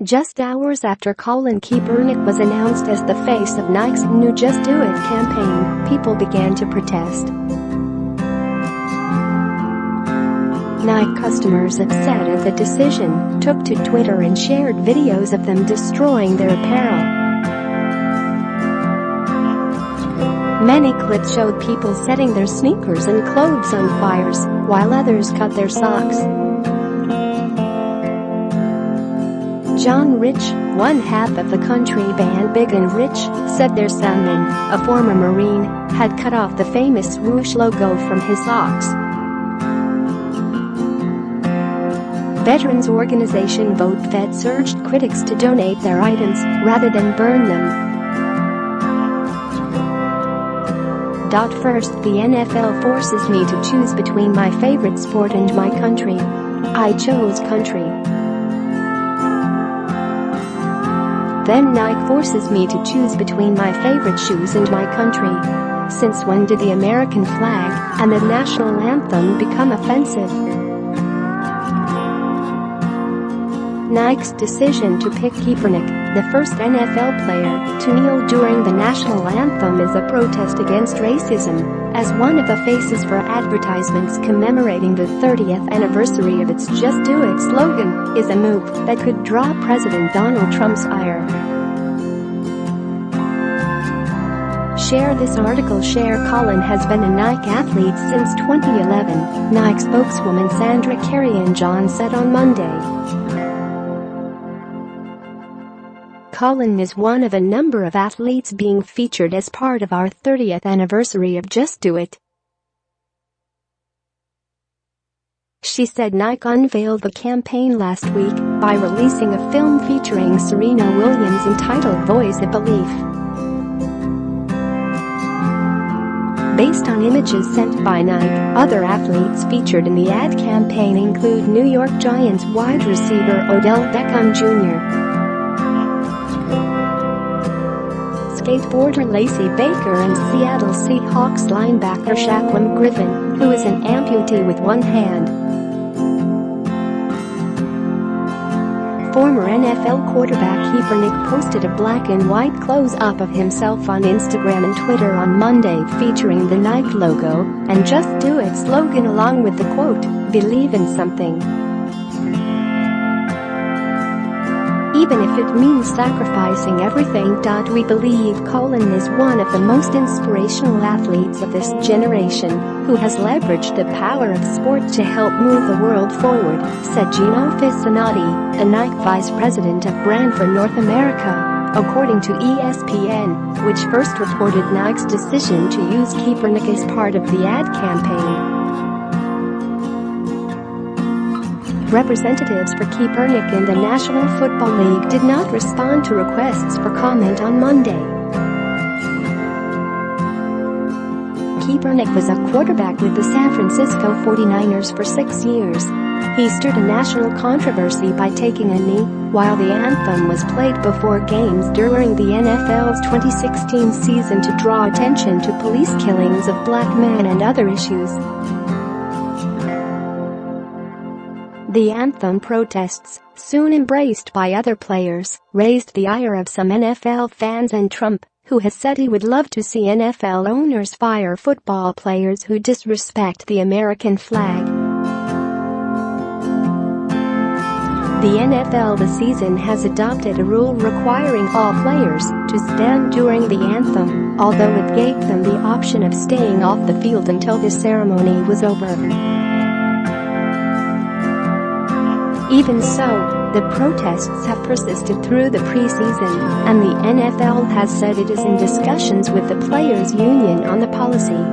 Just hours after Colin Kaepernick was announced as the face of Nike's new Just Do It campaign, people began to protest. Nike customers upset at the decision took to Twitter and shared videos of them destroying their apparel. Many clips showed people setting their sneakers and clothes on fires, while others cut their socks. John Rich, one half of the country band Big and Rich, said their son, a former Marine, had cut off the famous swoosh logo from his socks. Veterans organization VoteVets urged critics to donate their items rather than burn them. First, the NFL forces me to choose between my favorite sport and my country. I chose country. Then Nike forces me to choose between my favorite shoes and my country. Since when did the American flag and the national anthem become offensive? Nike's decision to pick Kaepernick, the first NFL player to kneel during the national anthem, is a protest against racism, as one of the faces for advertisements commemorating the 30th anniversary of its Just Do It slogan, is a move that could draw President Donald Trump's ire. Share this article. Colin has been a Nike athlete since 2011, Nike spokeswoman Sandra Carrion-John said on Monday. Colin is one of a number of athletes being featured as part of our 30th anniversary of Just Do It. She said Nike unveiled the campaign last week by releasing a film featuring Serena Williams entitled Voice of Belief. Based on images sent by Nike, other athletes featured in the ad campaign include New York Giants wide receiver Odell Beckham Jr., skateboarder Lacey Baker, and Seattle Seahawks linebacker Shaquem Griffin, who is an amputee with one hand. Former NFL quarterback Kaepernick posted a black and white close-up of himself on Instagram and Twitter on Monday featuring the Nike logo and Just Do It slogan along with the quote, "Believe in something. Even if it means sacrificing everything." We believe Colin is one of the most inspirational athletes of this generation, who has leveraged the power of sport to help move the world forward, said Gino Fissinati, the Nike vice president of brand for North America, according to ESPN, which first reported Nike's decision to use Kaepernick as part of the ad campaign. Representatives for Kaepernick in the National Football League did not respond to requests for comment on Monday. Kaepernick was a quarterback with the San Francisco 49ers for 6 years. He stirred a national controversy by taking a knee while the anthem was played before games during the NFL's 2016 season to draw attention to police killings of black men and other issues. The anthem protests, soon embraced by other players, raised the ire of some NFL fans and Trump, who has said he would love to see NFL owners fire football players who disrespect the American flag. The NFL this season has adopted a rule requiring all players to stand during the anthem, although it gave them the option of staying off the field until the ceremony was over. Even so, the protests have persisted through the preseason, and the NFL has said it is in discussions with the players' union on the policy.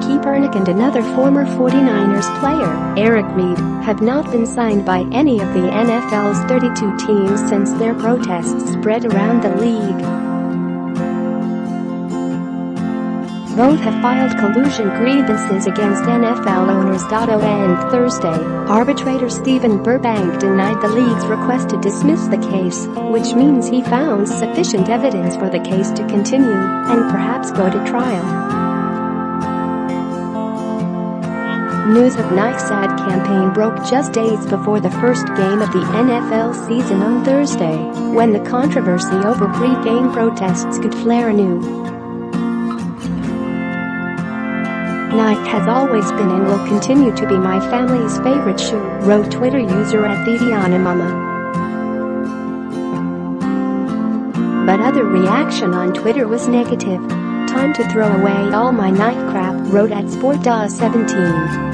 Kaepernick and another former 49ers player, Eric Reid, have not been signed by any of the NFL's 32 teams since their protests spread around the league. Both have filed collusion grievances against NFL owners. On Thursday, arbitrator Stephen Burbank denied the league's request to dismiss the case, which means he found sufficient evidence for the case to continue and perhaps go to trial. News of Nike's ad campaign broke just days before the first game of the NFL season on Thursday, when the controversy over pre-game protests could flare anew. Nike has always been and will continue to be my family's favorite shoe, wrote Twitter user @ThedianaMama. But other reaction on Twitter was negative. "Time to throw away all my Nike crap," wrote @Sporta17.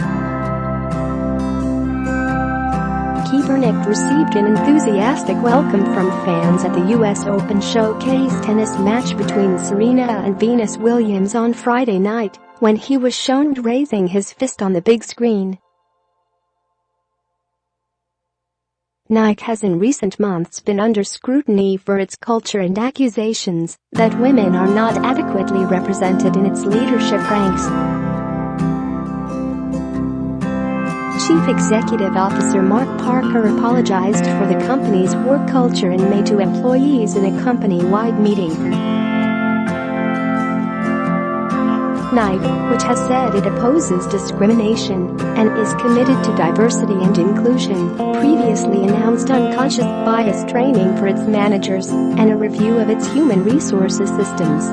Kaepernick received an enthusiastic welcome from fans at the US Open Showcase tennis match between Serena and Venus Williams on Friday night, when he was shown raising his fist on the big screen. Nike has in recent months been under scrutiny for its culture and accusations that women are not adequately represented in its leadership ranks. Chief Executive Officer Mark Parker apologized for the company's work culture in May to employees in a company-wide meeting. Nike, which has said it opposes discrimination and is committed to diversity and inclusion, previously announced unconscious bias training for its managers and a review of its human resources systems.